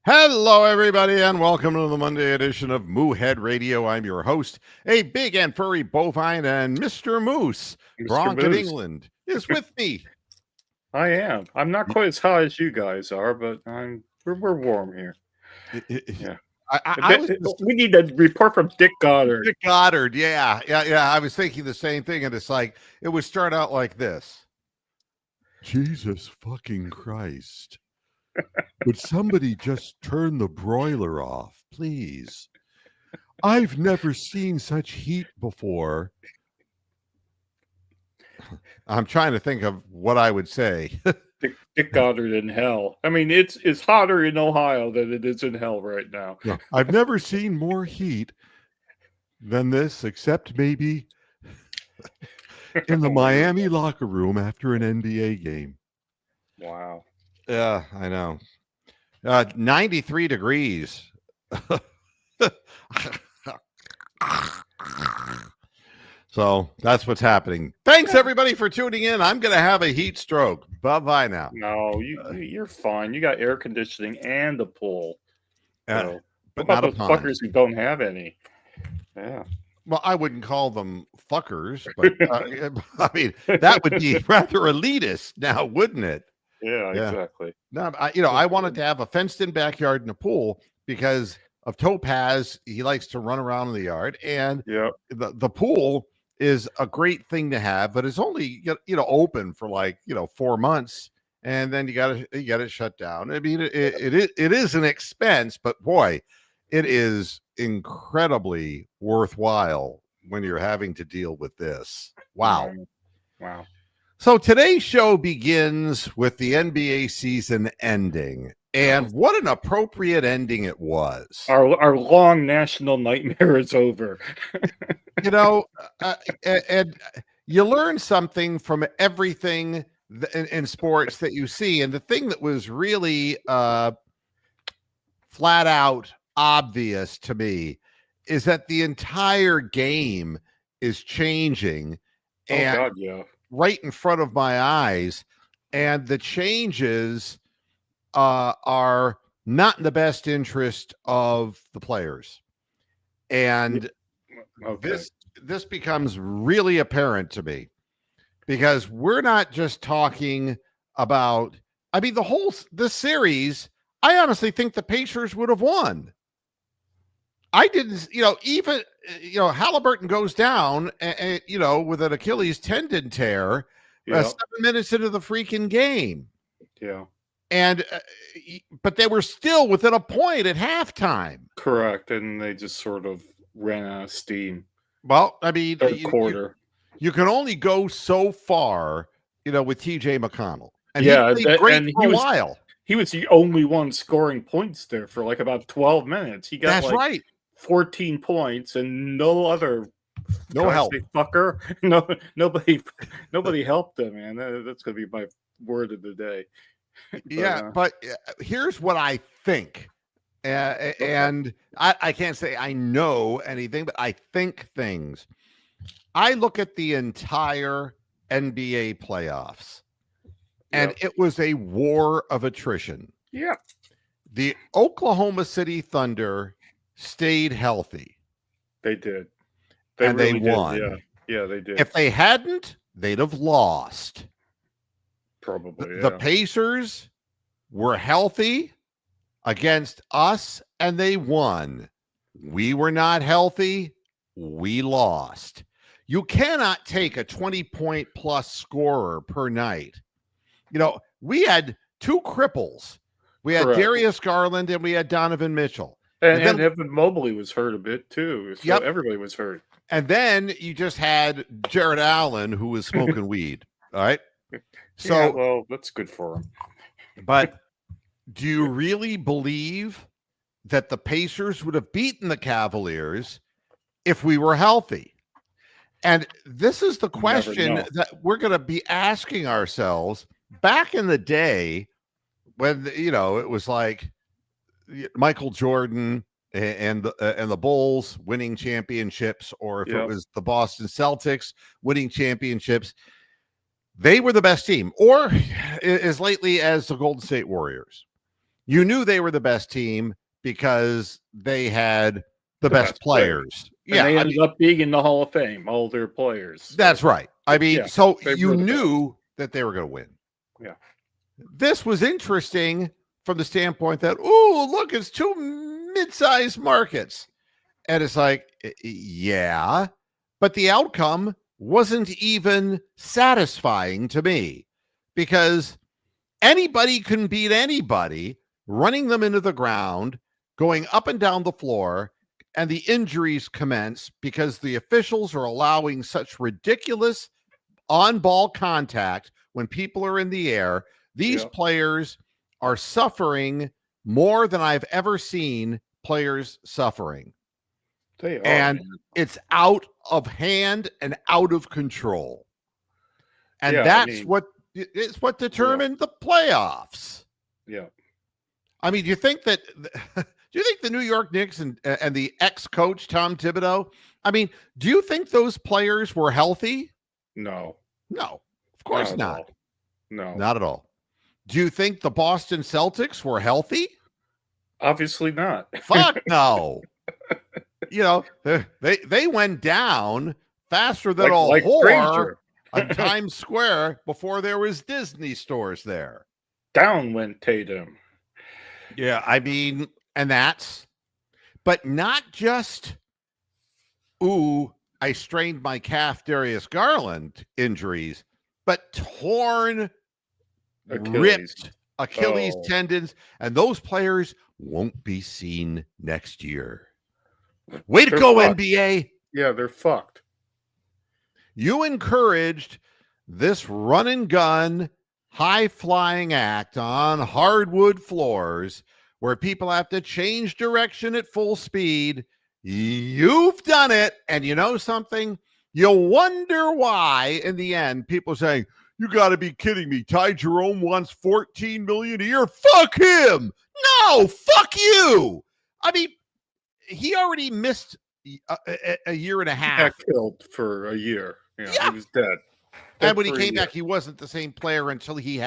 Hello, everybody, and welcome to the Monday edition of Moohead Radio. I'm your host, a big and furry bovine, and Mr. Moose, Mr. Bronc of Moose. England, is with me. I am. I'm not quite as hot as you guys are, but we're warm here. Yeah. I was We need a report from Dick Goddard. Dick Goddard. Yeah. I was thinking the same thing, and it's like it would start out like this: Jesus fucking Christ! Would somebody just turn the broiler off, please? I've never seen such heat before. I'm trying to think of what I would say. Dick Goddard in hell. I mean, it's hotter in Ohio than it is in hell right now. Yeah, I've never seen more heat than this, except maybe in the Miami locker room after an NBA game. Wow. Yeah, I know. 93 degrees. So that's what's happening. Thanks, everybody, for tuning in. I'm going to have a heat stroke. Bye-bye now. No, you're fine. You got air conditioning and a pool. So, but what about not those fuckers who don't have any? Yeah. Well, I wouldn't call them fuckers, but I mean, that would be rather elitist now, wouldn't it? Yeah, exactly. No, I wanted to have a fenced-in backyard and a pool because of Topaz. He likes to run around in the yard, and the pool is a great thing to have, but it's only open for 4 months, and then you got it shut down. I mean, it is an expense, but boy, it is incredibly worthwhile when you're having to deal with this. Wow. So today's show begins with the NBA season ending, and what an appropriate ending it was. Our long national nightmare is over. And you learn something from everything in sports that you see, and the thing that was really flat out obvious to me is that the entire game is changing. Right in front of my eyes, and the changes are not in the best interest of the players. And this becomes really apparent to me because we're not just talking about, I mean, this series, I honestly think the Pacers would have won. I didn't, even, Halliburton goes down, with an Achilles tendon tear 7 minutes into the freaking game. Yeah. And, but they were still within a point at halftime. Correct. And they just sort of ran out of steam. Well, I mean, third quarter. You can only go so far, with TJ McConnell. And he played great for a while. He was the only one scoring points there for about 12 minutes. He got right. 14 points and no other help. Fucker. Nobody helped him, man. That's gonna be my word of the day. But here's what I think. And I can't say I know anything, but I think things. I look at the entire NBA playoffs, and it was a war of attrition. Yeah. The Oklahoma City Thunder stayed healthy. They did. They won. Yeah, they did. If they hadn't, they'd have lost. Probably. The Pacers were healthy against us, and they won. We were not healthy. We lost. You cannot take a 20-point plus scorer per night. We had two cripples. We had Darius Garland and we had Donovan Mitchell. And then Evan Mobley was hurt a bit too. So everybody was hurt. And then you just had Jared Allen, who was smoking weed. All right. So that's good for him. But do you really believe that the Pacers would have beaten the Cavaliers if we were healthy? And this is the question that we're going to be asking ourselves. Back in the day when, it was like Michael Jordan and the Bulls winning championships, or if it was the Boston Celtics winning championships, they were the best team, or as lately as the Golden State Warriors. You knew they were the best team because they had the best players. And they ended up being in the Hall of Fame, all their players. So. That's right. I mean, so you knew that they were going to win. Yeah. This was interesting from the standpoint that, ooh, look, it's two mid-sized markets. And it's like, yeah, but the outcome wasn't even satisfying to me because anybody can beat anybody, running them into the ground, going up and down the floor, and the injuries commence because the officials are allowing such ridiculous on-ball contact when people are in the air. These players are suffering more than I've ever seen players suffering. They are, and it's out of hand and out of control. And that's what determined the playoffs. Yeah. I mean, do you think that the New York Knicks and the ex-coach Tom Thibodeau, I mean, do you think those players were healthy? No. No, of course not. No. Not at all. Do you think the Boston Celtics were healthy? Obviously not. Fuck no. You know, they went down faster than a whore on Times Square before there was Disney stores there. Down went Tatum. Yeah, I mean, but not just, ooh, I strained my calf, Darius Garland injuries, but torn, ripped Achilles tendons, and those players won't be seen next year. Way to go, fucked. NBA. Yeah, they're fucked. You encouraged this run and gun, high-flying act on hardwood floors where people have to change direction at full speed. You've done it. And you know something? You'll wonder why, in the end, people are saying, you got to be kidding me. Ty Jerome wants $14 million a year. Fuck him. No, fuck you. I mean, he already missed a year and a half. He got killed for a year. Yeah. He was dead. And when he came back, he wasn't the same player until he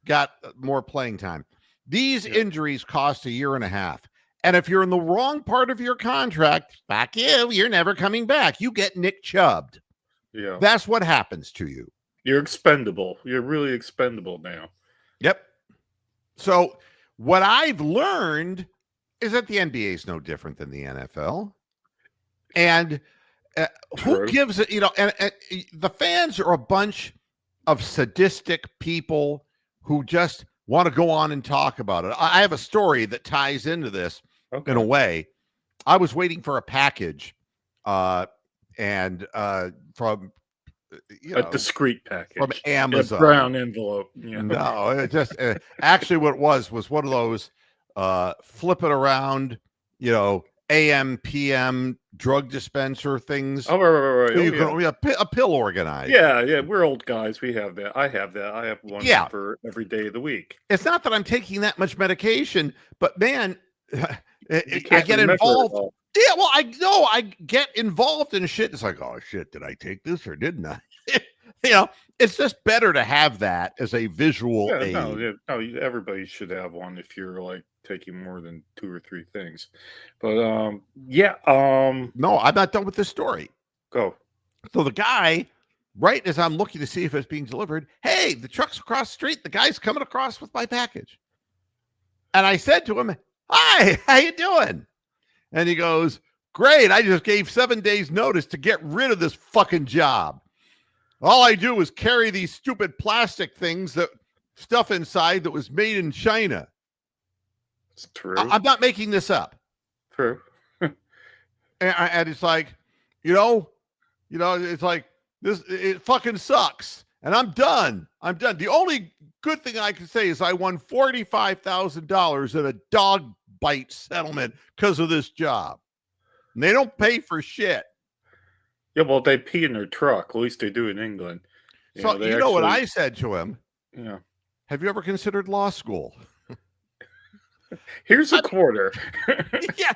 got more playing time. These injuries cost a year and a half. And if you're in the wrong part of your contract, fuck you, you're never coming back. You get Nick Chubbed. Yeah. That's what happens to you. You're expendable. You're really expendable now. Yep. So what I've learned is that the NBA is no different than the NFL. And who gives it, and the fans are a bunch of sadistic people who just want to go on and talk about it. I have a story that ties into this in a way. I was waiting for a package and from a discreet package from Amazon, a brown envelope. No, it just actually what it was one of those flip it around, AM, PM drug dispenser things. Oh, right. So you can a pill organized. Yeah. We're old guys. We have that. I have that. I have one for every day of the week. It's not that I'm taking that much medication, but man, I get involved. Yeah, well, I get involved in shit. It's like, oh shit, did I take this or didn't I? It's just better to have that as a visual aid. No, everybody should have one if you're like taking more than 2 or 3 things. But no, I'm not done with this story. Go. So the guy, right as I'm looking to see if it's being delivered, hey, the truck's across the street. The guy's coming across with my package. And I said to him, hi, how you doing? And he goes, great. I just gave 7 days notice to get rid of this fucking job. All I do is carry these stupid plastic things stuff inside that was made in China. It's true. I'm not making this up. True. and it's like, it's like this. It fucking sucks, and I'm done. The only good thing I can say is I won $45,000 in a dog bite settlement because of this job. And they don't pay for shit. Yeah, well, they pee in their truck. At least they do in England. What I said to him? Yeah. Have you ever considered law school? Here's a quarter. Yeah.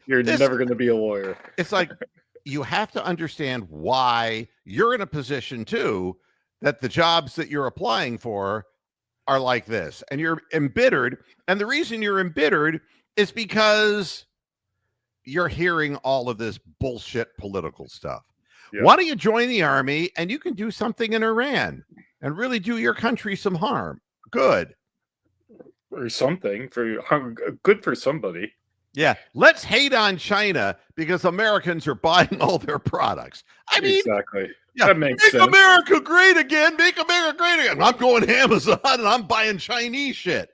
You're never going to be a lawyer. It's like, you have to understand why you're in a position, too, that the jobs that you're applying for are like this, and you're embittered. And the reason you're embittered is because you're hearing all of this bullshit political stuff. Yep. Why don't you join the army and you can do something in Iran and really do your country some harm? Good. Or something good for somebody. Yeah. Let's hate on China because Americans are buying all their products. I mean, exactly. Yeah, that makes make sense. America great again. Make America great again. I'm going to Amazon and I'm buying Chinese shit.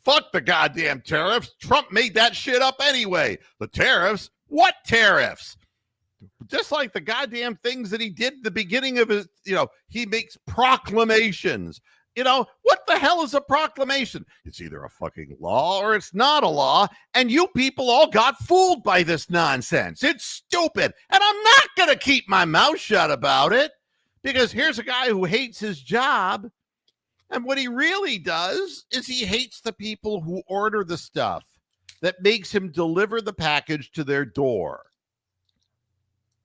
Fuck the goddamn tariffs. Trump made that shit up anyway. The tariffs? What tariffs? Just like the goddamn things that he did at the beginning of his, he makes proclamations. What the hell is a proclamation? It's either a fucking law or it's not a law. And you people all got fooled by this nonsense. It's stupid. And I'm not going to keep my mouth shut about it because here's a guy who hates his job. And what he really does is he hates the people who order the stuff that makes him deliver the package to their door.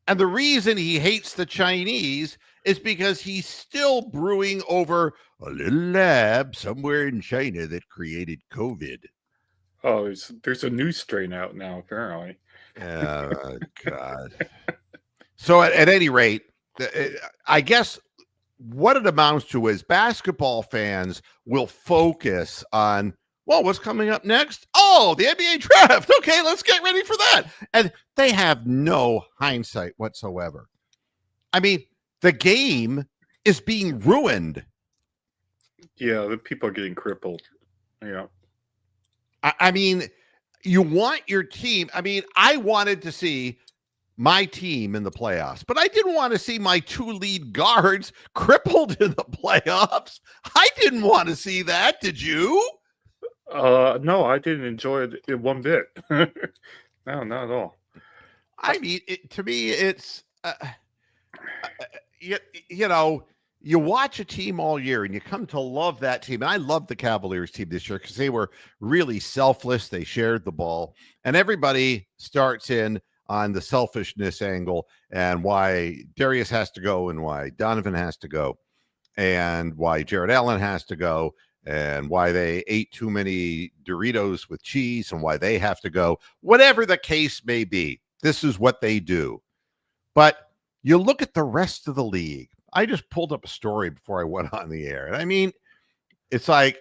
And the reason he hates the Chinese is because he's still brewing over a little lab somewhere in China that created COVID. Oh, there's a new strain out now, apparently. Oh, God. So at any rate, I guess what it amounts to is basketball fans will focus on, well, what's coming up next? Oh, the NBA draft. Okay, let's get ready for that. And they have no hindsight whatsoever. I mean, the game is being ruined. Yeah, the people are getting crippled. Yeah. I mean, you want your team. I mean, I wanted to see my team in the playoffs, but I didn't want to see my two lead guards crippled in the playoffs. I didn't want to see that. Did you? No, I didn't enjoy it one bit. No, not at all. I mean, to me, it's you watch a team all year and you come to love that team. And I love the Cavaliers team this year because they were really selfless. They shared the ball, and everybody starts in on the selfishness angle and why Darius has to go and why Donovan has to go and why Jared Allen has to go and why they ate too many Doritos with cheese and why they have to go. Whatever the case may be, this is what they do. But you look at the rest of the league. I just pulled up a story before I went on the air. And I mean, it's like,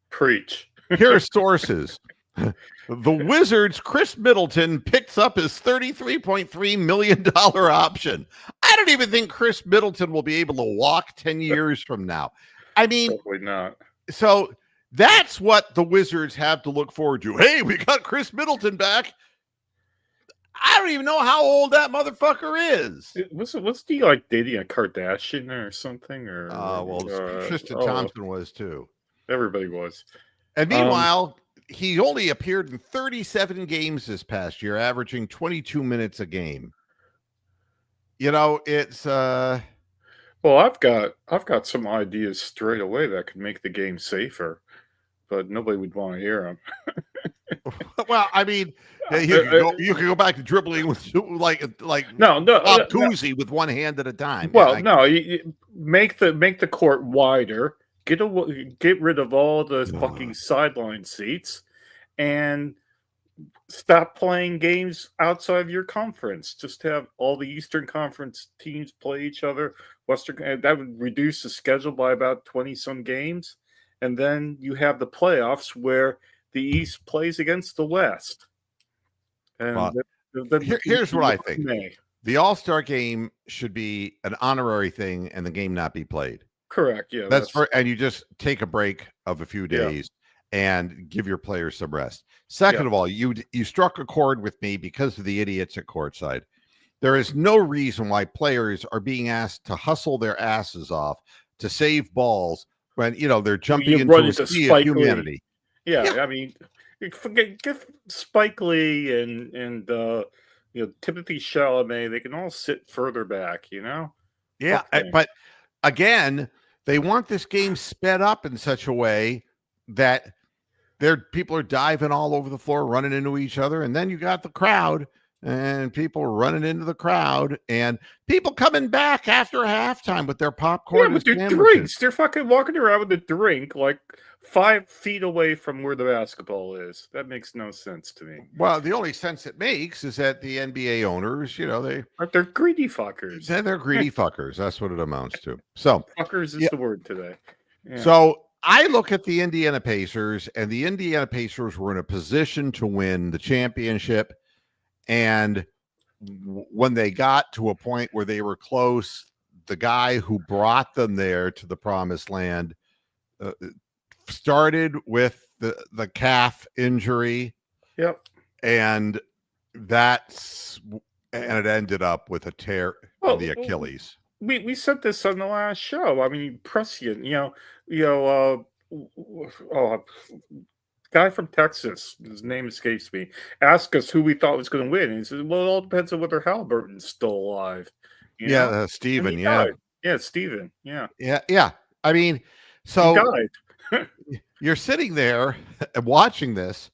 preach. Here are sources. The Wizards' Chris Middleton picks up his $33.3 million option. I don't even think Chris Middleton will be able to walk 10 years from now. I mean, probably not. So that's what the Wizards have to look forward to. Hey, we got Chris Middleton back. I don't even know how old that motherfucker is. What's he like dating a Kardashian or something? Or Tristan Thompson was too. Everybody was. And meanwhile, he only appeared in 37 games this past year, averaging 22 minutes a game. It's well, I've got some ideas straight away that could make the game safer, but nobody would want to hear them. Well, I mean, you can go back to dribbling with like Bob Cousy with one hand at a time. Well, you make the court wider. Get rid of all the fucking sideline seats, and stop playing games outside of your conference. Just have all the Eastern Conference teams play each other. That would reduce the schedule by about 20-some games, and then you have the playoffs where the East plays against the West. And here's what I think: the All-Star game should be an honorary thing, and the game not be played. Correct. Yeah, and you just take a break of a few days and give your players some rest. Second of all, you struck a chord with me because of the idiots at courtside. There is no reason why players are being asked to hustle their asses off to save balls when they're jumping into a sea of humanity. Yeah, I mean, forget Spike Lee and Timothée Chalamet. They can all sit further back. Yeah, but again, they want this game sped up in such a way that people are diving all over the floor, running into each other, and then you got the crowd and people running into the crowd and people coming back after halftime with their popcorn with their drinks. They're fucking walking around with a drink like 5 feet away from where the basketball is. That makes no sense to me. Well, the only sense it makes is that the NBA owners, they're greedy fuckers. They're greedy fuckers. That's what it amounts to. So fuckers is the word today. Yeah. So I look at the Indiana Pacers, and the Indiana Pacers were in a position to win the championship. And when they got to a point where they were close, the guy who brought them there to the promised land started with the calf injury. Yep. And it ended up with a tear in the Achilles. We said this on the last show. I mean, prescient, guy from Texas, his name escapes me, asked us who we thought was going to win. And he said, well, it all depends on whether Halliburton's still alive. Steven, died. Yeah, Steven, yeah. Yeah. I mean, so he died. You're sitting there and watching this,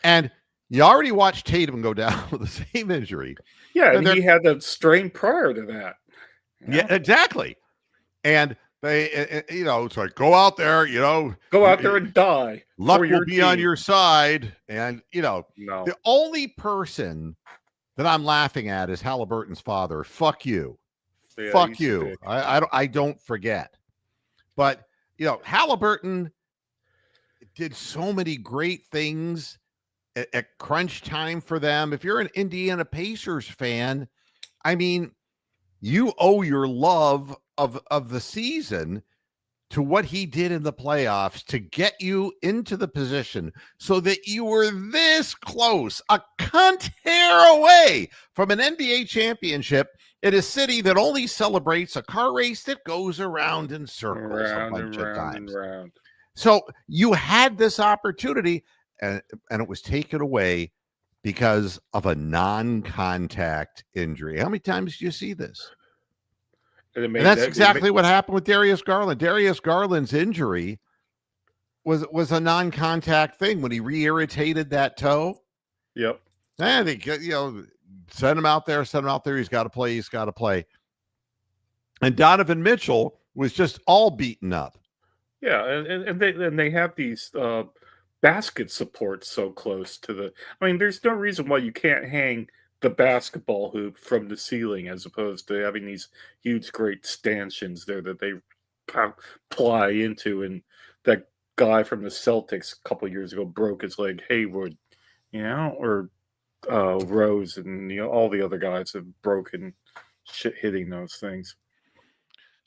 and you already watched Tatum go down with the same injury. Yeah, and he had a strain prior to that. Yeah, exactly. And they, it's like, go out there, go out there and die. Luck will be on your side. And, the only person that I'm laughing at is Halliburton's father. Fuck you. Yeah, fuck you. I don't forget. But, Halliburton did so many great things at crunch time for them. If you're an Indiana Pacers fan, I mean, you owe your love of the season to what he did in the playoffs to get you into the position so that you were this close, a cunt hair away from an NBA championship in a city that only celebrates a car race that goes around in circles a bunch of times. So you had this opportunity, and it was taken away because of a non-contact injury. How many times do you see this? And that's exactly what happened with Darius Garland. Darius Garland's injury was a non-contact thing when he re-irritated that toe. Yep. And they send him out there. He's got to play. And Donovan Mitchell was just all beaten up. Yeah, and they have these basket supports so close to the. I mean, there's no reason why you can't hang the basketball hoop from the ceiling as opposed to having these huge, great stanchions there that they ply into. And that guy from the Celtics a couple years ago broke his leg, Hayward, or Rose, and all the other guys have broken shit hitting those things.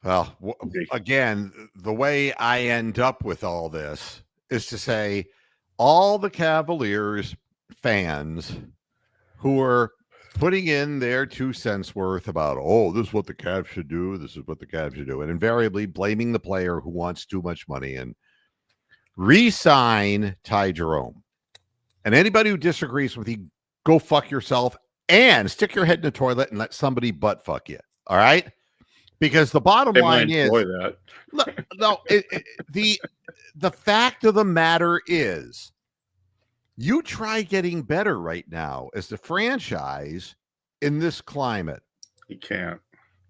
Well, again, the way I end up with all this is to say all the Cavaliers fans who are putting in their 2 cents worth about, this is what the Cavs should do, and invariably blaming the player who wants too much money, and re-sign Ty Jerome. And anybody who disagrees with you, go fuck yourself and stick your head in the toilet and let somebody butt fuck you. All right? Because the bottom line is, the fact of the matter is, you try getting better right now as the franchise in this climate. You can't.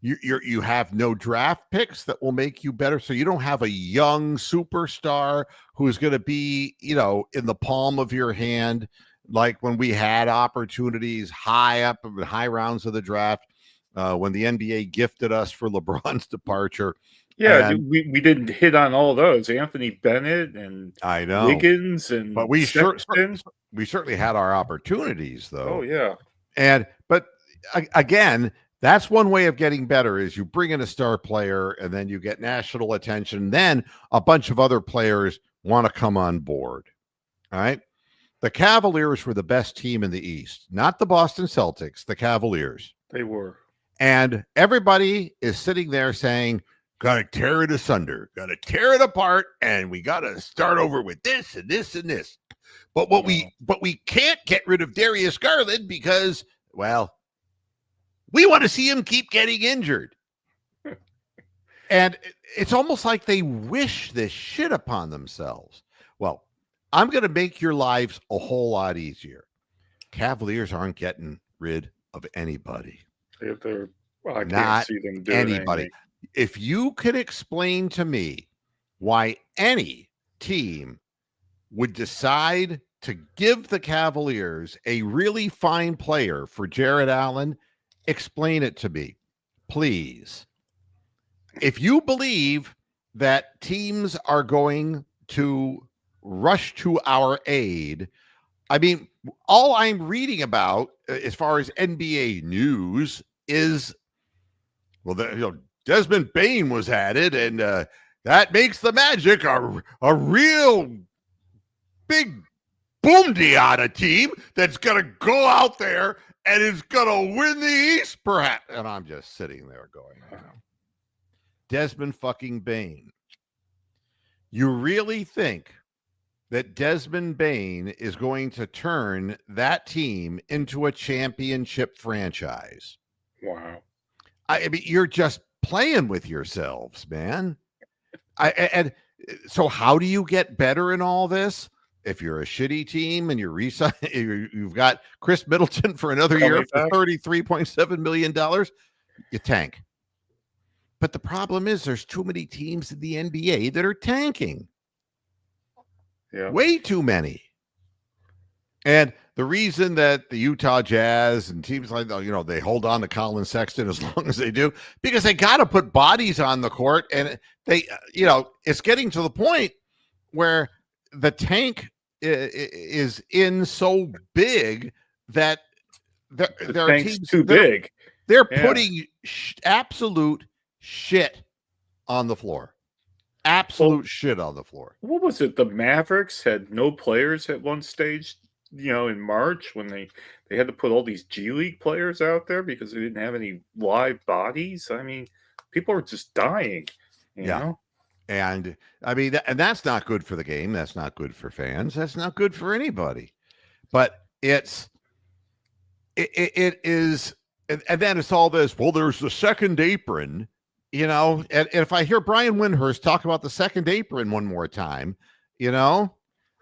You have no draft picks that will make you better. So you don't have a young superstar who is going to be, in the palm of your hand, like when we had opportunities high up in high rounds of the draft. When the NBA gifted us for LeBron's departure. Yeah, we didn't hit on all those. Anthony Bennett and I know Wiggins, and but we certainly had our opportunities, though. Oh yeah. But again, that's one way of getting better is you bring in a star player and then you get national attention. Then a bunch of other players want to come on board. All right. The Cavaliers were the best team in the East, not the Boston Celtics, the Cavaliers. They were. And everybody is sitting there saying, got to tear it asunder, got to tear it apart, and we got to start over with this and this and this. But we can't get rid of Darius Garland because, well, we want to see him keep getting injured. And it's almost like they wish this shit upon themselves. Well, I'm going to make your lives a whole lot easier. Cavaliers aren't getting rid of anybody. I can't see them doing anybody. Anything. If you could explain to me why any team would decide to give the Cavaliers a really fine player for Jarrett Allen, explain it to me, please. If you believe that teams are going to rush to our aid, I mean, all I'm reading about as far as NBA news is, well, Desmond Bane was added, and that makes the Magic a real big boom-diata team that's going to go out there and is going to win the East, perhaps. And I'm just sitting there going, Desmond fucking Bane. You really think that Desmond Bane is going to turn that team into a championship franchise? Wow. I mean, you're just playing with yourselves, man. And so how do you get better in all this? If you're a shitty team and you've got Chris Middleton for another year for $33.7 million, you tank. But the problem is there's too many teams in the NBA that are tanking. Yeah. Way too many. And the reason that the Utah Jazz and teams like, they hold on to Colin Sexton as long as they do, because they got to put bodies on the court. And they, it's getting to the point where the tank is in so big that their teams too big. They're putting absolute shit on the floor. Absolute shit on the floor. What was it? The Mavericks had no players at one stage, in March when they had to put all these G League players out there because they didn't have any live bodies. I mean, people are just dying. You know? And I mean, and that's not good for the game. That's not good for fans. That's not good for anybody. But it is, and then it's all this, well, there's the second apron, and if I hear Brian Windhorst talk about the second apron one more time,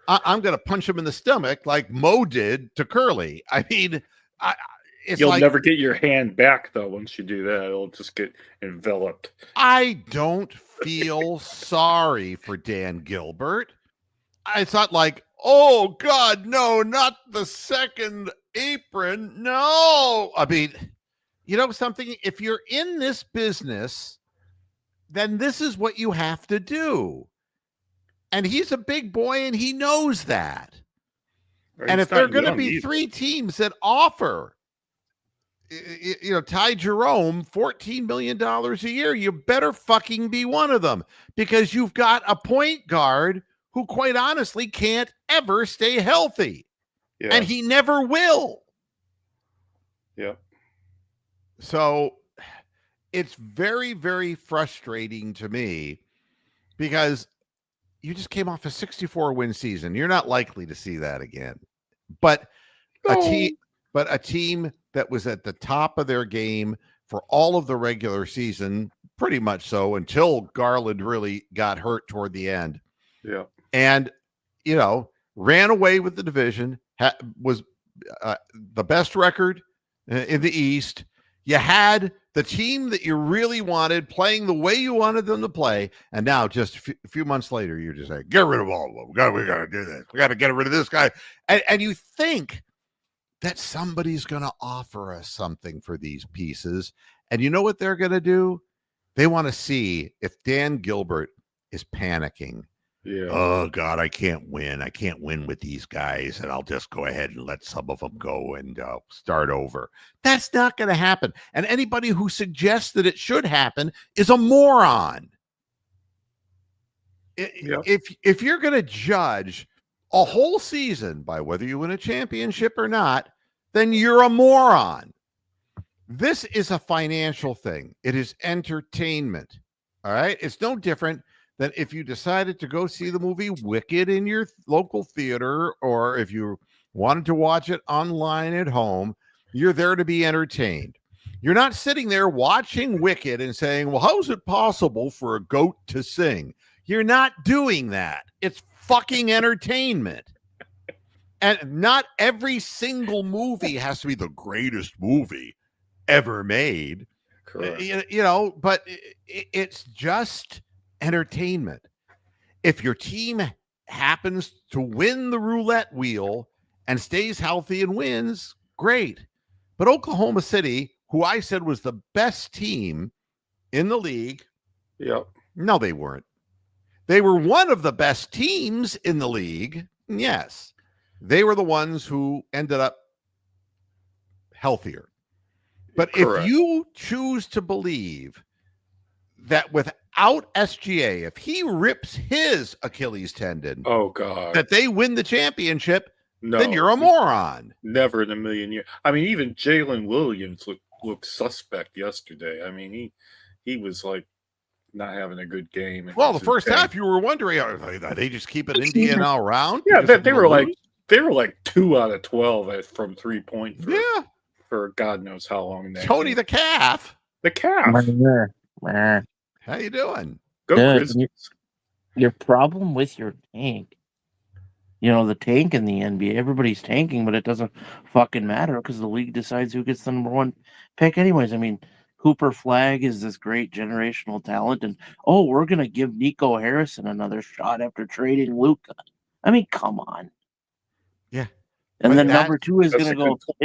I'm going to punch him in the stomach like Mo did to Curly. I mean, you'll never get your hand back, though, once you do that. It'll just get enveloped. I don't feel sorry for Dan Gilbert. It's not like, oh, God, no, not the second apron. No. I mean, something, if you're in this business, then this is what you have to do. And he's a big boy, and he knows that. Right, and if there are going to be three teams that offer, Ty Jerome, $14 million a year, you better fucking be one of them, because you've got a point guard who, quite honestly, can't ever stay healthy. Yeah. And he never will. Yeah. So it's very, very frustrating to me because you just came off a 64-win season. You're not likely to see that again. But a team that was at the top of their game for all of the regular season, pretty much so, until Garland really got hurt toward the end. Yeah. And, ran away with the division, was the best record in the East. You had the team that you really wanted playing the way you wanted them to play. And now just a few months later, you're just like, get rid of all of them. We got to do this. We got to get rid of this guy. And you think that somebody's going to offer us something for these pieces. And you know what they're going to do? They want to see if Dan Gilbert is panicking. Yeah. Oh, God, I can't win. I can't win with these guys, and I'll just go ahead and let some of them go and start over. That's not going to happen. And anybody who suggests that it should happen is a moron. Yeah. If you're going to judge a whole season by whether you win a championship or not, then you're a moron. This is a financial thing. It is entertainment. All right? It's no different than if you decided to go see the movie Wicked in your local theater, or if you wanted to watch it online at home. You're there to be entertained. You're not sitting there watching Wicked and saying, well, how is it possible for a goat to sing? You're not doing that. It's fucking entertainment. And not every single movie has to be the greatest movie ever made. Correct. But it's just entertainment. If your team happens to win the roulette wheel and stays healthy and wins, great. But Oklahoma City, who I said was the best team in the league, no, they weren't. They were one of the best teams in the league. Yes, they were the ones who ended up healthier. But Correct. If you choose to believe that without SGA, if he rips his Achilles tendon, oh God, that they win the championship, then you're a moron. Never in a million years. I mean, even Jalen Williams looked suspect yesterday. I mean, he was like not having a good game. Well, the first half, you were wondering, are they just keeping Indiana around? Yeah, they were like 2 out of 12 from 3-point. For God knows how long. Tony the Calf. The Calf. How you doing? Go, Chris. Your problem with your tank. The tank in the NBA, everybody's tanking, but it doesn't fucking matter because the league decides who gets the number 1 pick anyways. I mean, Cooper Flagg is this great generational talent, and we're going to give Nico Harrison another shot after trading Luka. I mean, come on. Yeah. And then number 2 is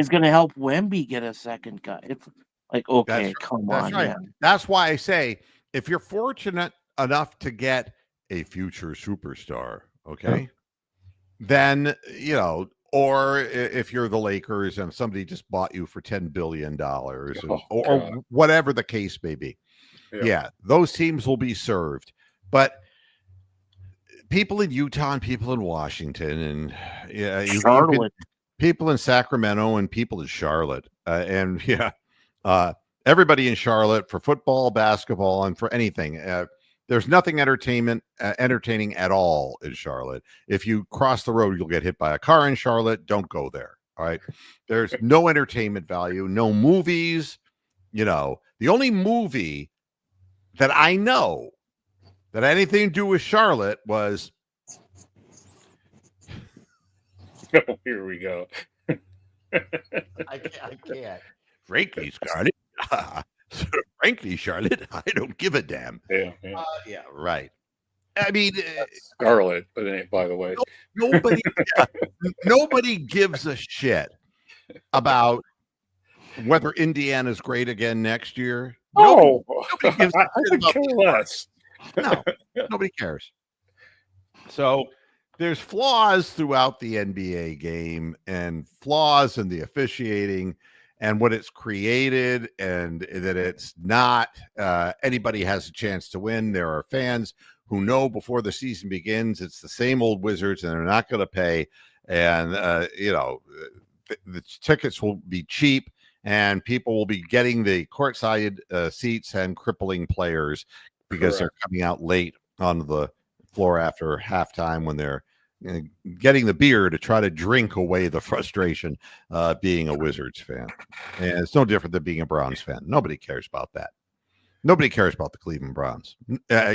going to help Wemby get a second guy. It's like, okay, come on. Right. Man. That's why I say, if you're fortunate enough to get a future superstar, okay, then, or if you're the Lakers and somebody just bought you for $10 billion or whatever the case may be. Yeah, those teams will be served. But people in Utah and people in Washington and people in Sacramento and people in Charlotte everybody in Charlotte for football, basketball, and for anything. There's nothing entertaining at all in Charlotte. If you cross the road, you'll get hit by a car in Charlotte. Don't go there. All right. There's no entertainment value, no movies. The only movie that I know that had anything to do with Charlotte was. Here we go. I can't. Frankly, Scarlett. Frankly, Charlotte, I don't give a damn. Yeah, right. I mean, Scarlet, by the way, nobody gives a shit about whether Indiana's great again next year. Nobody gives a shit about less. No, nobody cares. So there's flaws throughout the NBA game and flaws in the officiating and what it's created, and that it's not anybody has a chance to win. There are fans who know before the season begins it's the same old Wizards and they're not going to pay. And, the tickets will be cheap and people will be getting the courtside seats and crippling players because they're coming out late onto the floor after halftime when they're getting the beer to try to drink away the frustration being a Wizards fan. And it's no different than being a Browns fan. Nobody cares about that. Nobody cares about the Cleveland Browns.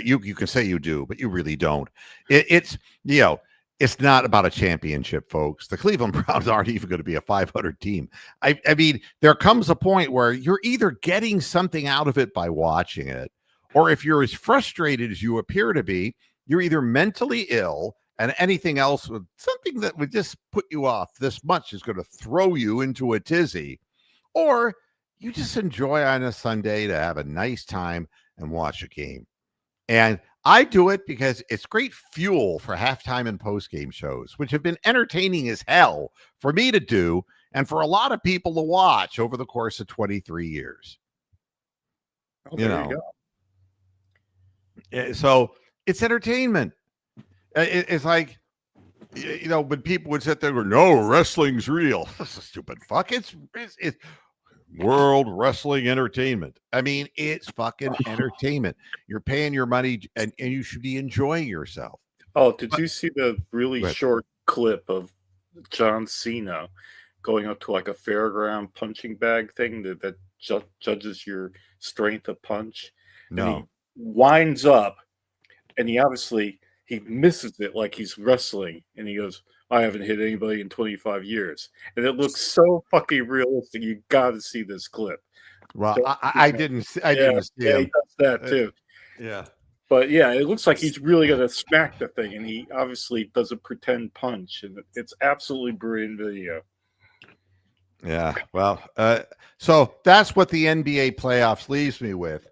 You can say you do, but you really don't. It's not about a championship, folks. The Cleveland Browns aren't even going to be a 500 team. I mean, there comes a point where you're either getting something out of it by watching it, or if you're as frustrated as you appear to be, you're either mentally ill, and anything else, something that would just put you off this much is going to throw you into a tizzy, or you just enjoy on a Sunday to have a nice time and watch a game. And I do it because it's great fuel for halftime and postgame shows, which have been entertaining as hell for me to do and for a lot of people to watch over the course of 23 years. You go. So it's entertainment. It's like, when people would sit there and go, no, wrestling's real. That's a stupid fuck. It's World Wrestling Entertainment. I mean, it's fucking entertainment. You're paying your money and you should be enjoying yourself. Oh, did you see the really short clip of John Cena going up to like a fairground punching bag thing that judges your strength of punch? No. And he winds up and he misses it like he's wrestling. And he goes, I haven't hit anybody in 25 years. And it looks so fucking realistic. You got to see this clip. Well, I didn't see him. He does that too. Yeah. But yeah, it looks like he's really going to smack the thing, and he obviously does a pretend punch, and it's absolutely brilliant video. Yeah, well, so that's what the NBA playoffs leaves me with.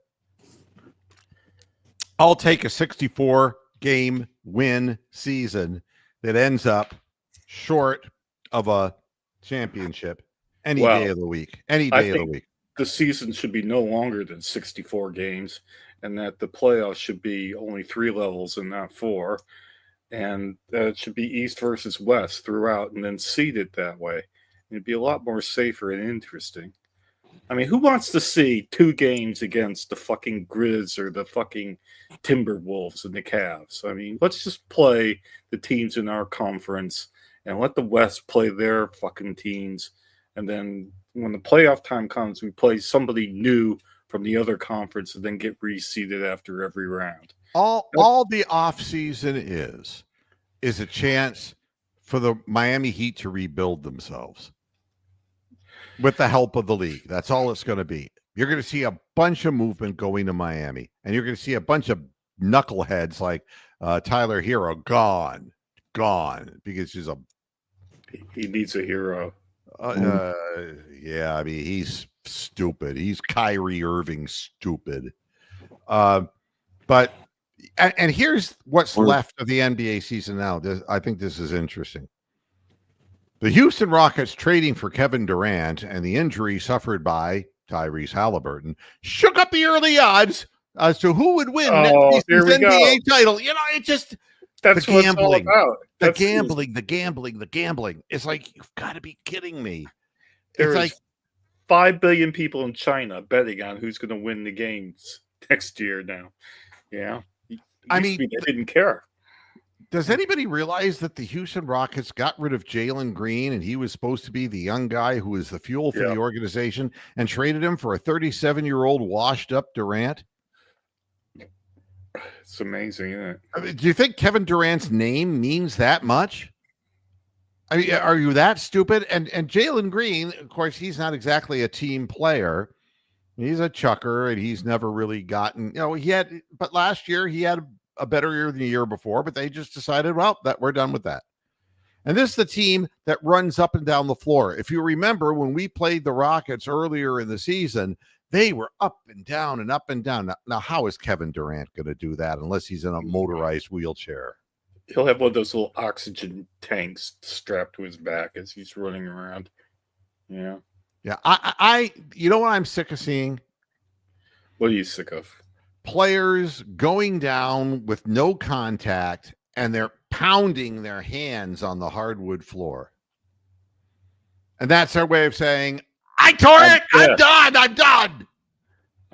I'll take a 64-game win season that ends up short of a championship any day of the week. Any day of the week. The season should be no longer than 64 games, and that the playoffs should be only 3 levels and not 4, and it should be East versus West throughout, and then seeded that way. It'd be a lot more safer and interesting. I mean, who wants to see 2 games against the fucking Grizz or the fucking Timberwolves and the Cavs? I mean, let's just play the teams in our conference and let the West play their fucking teams. And then when the playoff time comes, we play somebody new from the other conference and then get reseeded after every round. All the offseason is a chance for the Miami Heat to rebuild themselves with the help of the league. That's all it's going to be. You're going to see a bunch of movement going to Miami, and you're going to see a bunch of knuckleheads like Tyler Hero gone because he needs a hero. Yeah, I mean, he's stupid. He's Kyrie Irving stupid. But here's what's left of the NBA season now. I think this is interesting. The Houston Rockets trading for Kevin Durant and the injury suffered by Tyrese Halliburton shook up the early odds as to who would win next season's NBA title. You know, it just that's what it's all about. The gambling. It's like, you've got to be kidding me. There's like 5 billion people in China betting on who's going to win the games next year now. Yeah. I mean, they didn't care. Does anybody realize that the Houston Rockets got rid of Jalen Green, and he was supposed to be the young guy who was the fuel for the organization, and traded him for a 37-year-old washed-up Durant? It's amazing, isn't it? I mean, do you think Kevin Durant's name means that much? I mean, are you that stupid? And Jalen Green, of course, he's not exactly a team player. He's a chucker, and he's never really gotten, but last year he had a better year than the year before, but they just decided, well, that we're done with that. And this is the team that runs up and down the floor. If you remember, when we played the Rockets earlier in the season, they were up and down and up and down. Now how is Kevin Durant going to do that unless he's in a motorized wheelchair? He'll have one of those little oxygen tanks strapped to his back as he's running around. Yeah. Yeah. I you know what I'm sick of seeing? What are you sick of? Players going down with no contact, and they're pounding their hands on the hardwood floor. And that's their way of saying, I tore it. I'm done.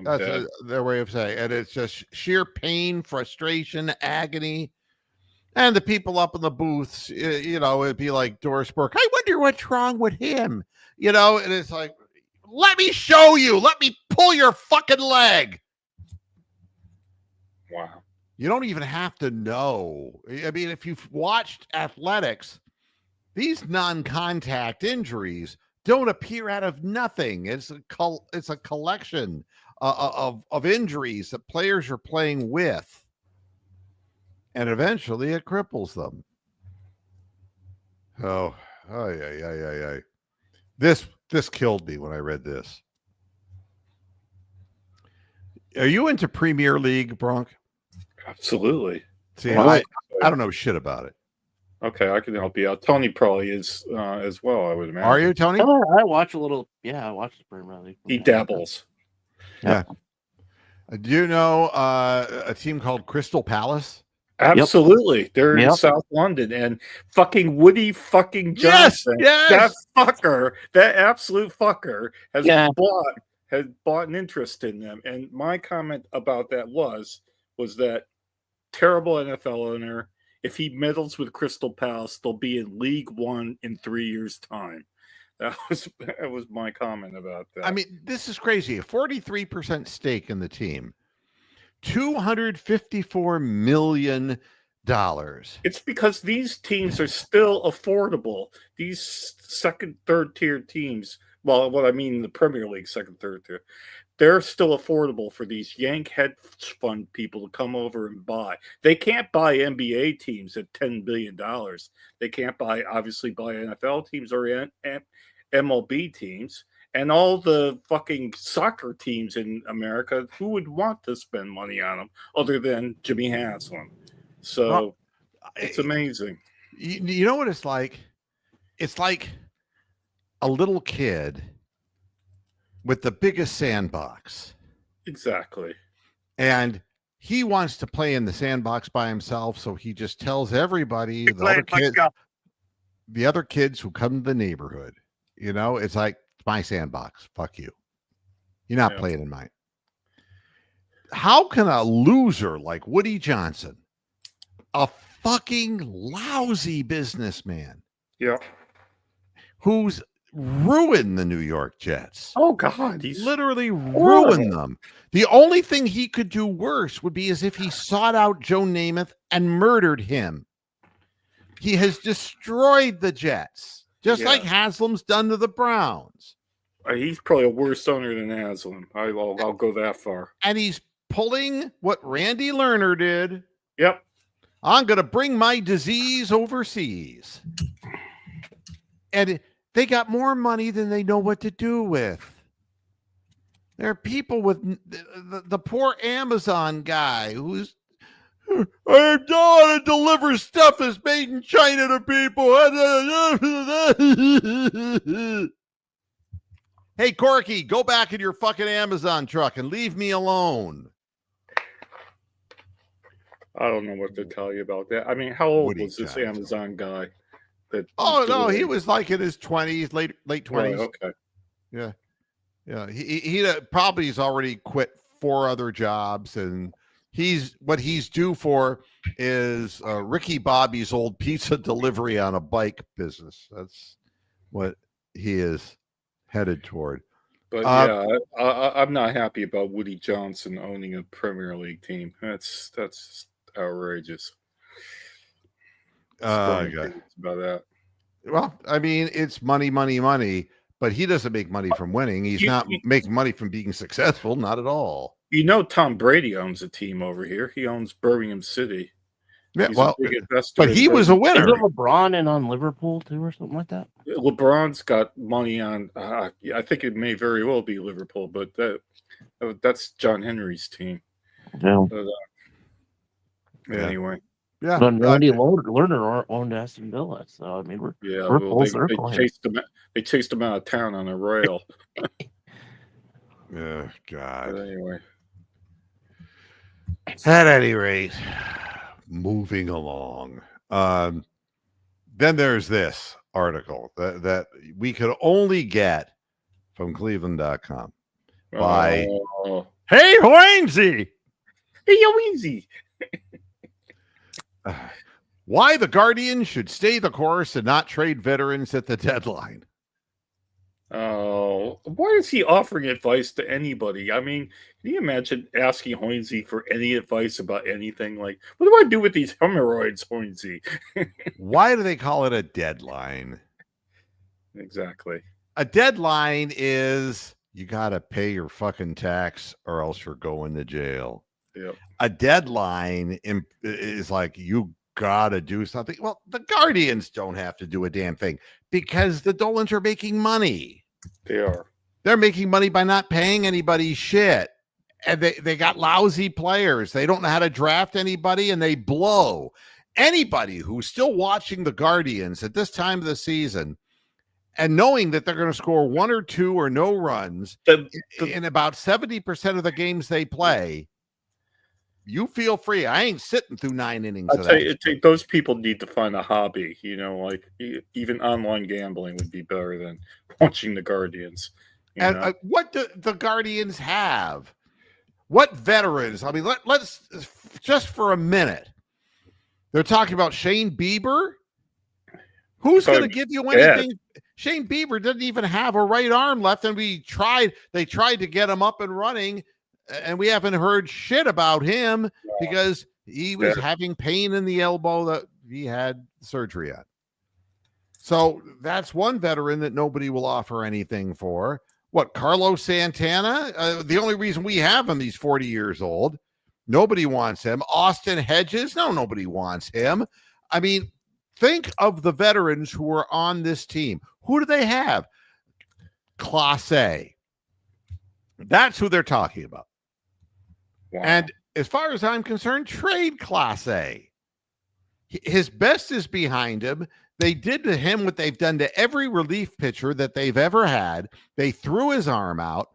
That's their way of saying it. And it's just sheer pain, frustration, agony. And the people up in the booths, it'd be like Doris Burke. I wonder what's wrong with him. And it's like, let me show you. Let me pull your fucking leg. Wow. You don't even have to know. I mean, if you've watched athletics, these non-contact injuries don't appear out of nothing. It's a collection of injuries that players are playing with, and eventually it cripples them. Yeah. This killed me when I read this. Are you into Premier League, Bronk? Absolutely. See, I don't know shit about it. Okay, I can help you out. Tony probably is as well, I would imagine. Are you, Tony? I watch a little. Yeah, I watch the Premier League. He dabbles. Yeah. Do you know a team called Crystal Palace? Absolutely. Yep. They're in South London, and fucking Woody fucking Johnson. Yes. That absolute fucker has bought an interest in them. And my comment about that was that terrible NFL owner, if he meddles with Crystal Palace, they'll be in League One in 3 years' time. That was my comment about that. I mean, this is crazy. A 43% stake in the team. $254 million It's because these teams are still affordable. These second, third tier teams, well, what I mean, the Premier League second, third tier, they're still affordable for these Yank hedge fund people to come over and buy. They can't buy NBA teams at $10 billion. They can't obviously buy NFL teams or MLB teams. And all the fucking soccer teams in America, who would want to spend money on them other than Jimmy Haslam? So it's amazing. You know what it's like? It's like a little kid with the biggest sandbox. Exactly. And he wants to play in the sandbox by himself, so he just tells everybody, the other kids who come to the neighborhood, it's like, it's my sandbox. Fuck you. You're not playing in mine. How can a loser like Woody Johnson, a fucking lousy businessman, who's ruined the New York Jets? Oh God, he's literally ruined them. The only thing he could do worse would be as if he sought out Joe Namath and murdered him. He has destroyed the Jets, just like Haslam's done to the Browns. He's probably a worse owner than Haslam. I'll go that far. And he's pulling what Randy Lerner did. Yep. I'm going to bring my disease overseas. And they got more money than they know what to do with. There are people with the poor Amazon guy who's, I don't deliver stuff that's made in China to people. Hey, Corky, go back in your fucking Amazon truck and leave me alone. I don't know what to tell you about that. I mean, how old was this Amazon guy? No, he was like in his 20s, late 20s. Oh, okay. Yeah. He probably has already quit 4 other jobs, and what he's due for is Ricky Bobby's old pizza delivery on a bike business. That's what he is headed toward. But I'm not happy about Woody Johnson owning a Premier League team. That's outrageous. About that. Well, I mean, it's money, but he doesn't make money from winning. He's not making money from being successful, not at all. Tom Brady owns a team over here. He owns Birmingham City. Yeah, but he was a winner. Is LeBron in on Liverpool too, or something like that? LeBron's got money on. I think it may very well be Liverpool, but that's John Henry's team. Yeah. Anyway. Yeah. But Randy Lerner owned Aston Villa, so I mean we're full circle. They chased him out of town on a rail. Oh God. But anyway. At any rate, moving along. Then there's this article that we could only get from Cleveland.com by Hey Hoinsey. Hey Hoinsey. Why the Guardians should stay the course and not trade veterans at the deadline. Oh, why is he offering advice to anybody? I mean, can you imagine asking Hoinsey for any advice about anything? Like, what do I do with these hemorrhoids, Hoinsey? Why do they call it a deadline? Exactly. A deadline is you got to pay your fucking tax or else you're going to jail. Yep. A deadline is like you got to do something. Well, the Guardians don't have to do a damn thing because the Dolans are making money. They are. They're making money by not paying anybody shit. And they got lousy players. They don't know how to draft anybody, and they blow. Anybody who's still watching the Guardians at this time of the season and knowing that they're going to score 1 or 2 or no runs in about 70% of the games they play, you feel free. I ain't sitting through 9 innings. I tell you, those people need to find a hobby. You know, like even online gambling would be better than watching the Guardians. And what do the Guardians have? What veterans? I mean, let's just for a minute. They're talking about Shane Bieber. Who's going to give you anything? Shane Bieber didn't even have a right arm left, and they tried to get him up and running, and we haven't heard shit about him because He was having pain in the elbow that he had surgery on. So that's one veteran that nobody will offer anything for. What, Carlos Santana? The only reason we have him, he's 40 years old. Nobody wants him. Austin Hedges? No, nobody wants him. I mean, think of the veterans who are on this team. Who do they have? Clase. That's who they're talking about. Wow. And as far as I'm concerned, trade Clase. His best is behind him. They did to him what they've done to every relief pitcher that they've ever had. They threw his arm out,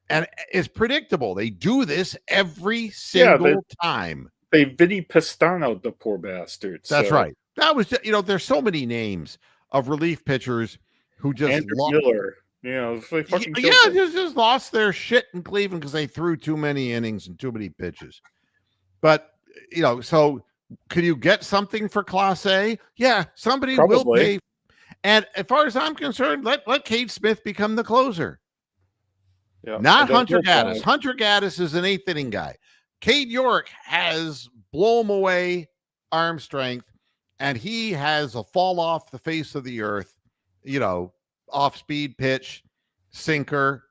and it's predictable. They do this every single time. They Vinny Pastano, the poor bastards. That's right. That was, there's so many names of relief pitchers who just Andrew Miller. Just lost their shit in Cleveland because they threw too many innings and too many pitches. But so could you get something for Clase? Yeah, somebody will pay. And as far as I'm concerned, let Cade Smith become the closer. Yeah, not Hunter Gaddis. Hunter Gaddis is an eighth inning guy. Cade York has blow him away arm strength, and he has a fall off the face of the earth, off speed pitch, sinker,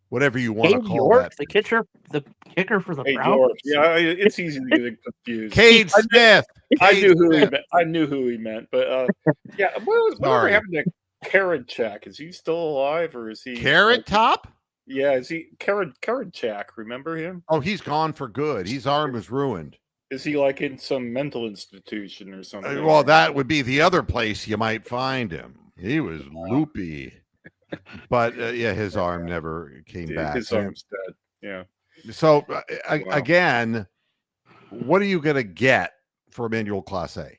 whatever you want to call York, that. The kicker for the Browns. Yeah, it's easy to get confused. Cade Smith. I knew who he meant, but whatever happened to Karinchak? Is he still alive, or is he Carrot Top? Yeah, is he Karinchak? Remember him? Oh, he's gone for good. His arm is ruined. Is he like in some mental institution or something? Well, that would be the other place you might find him. He was loopy. But his arm never came back. His arm's dead. Yeah. So again, what are you going to get for Emmanuel Clase?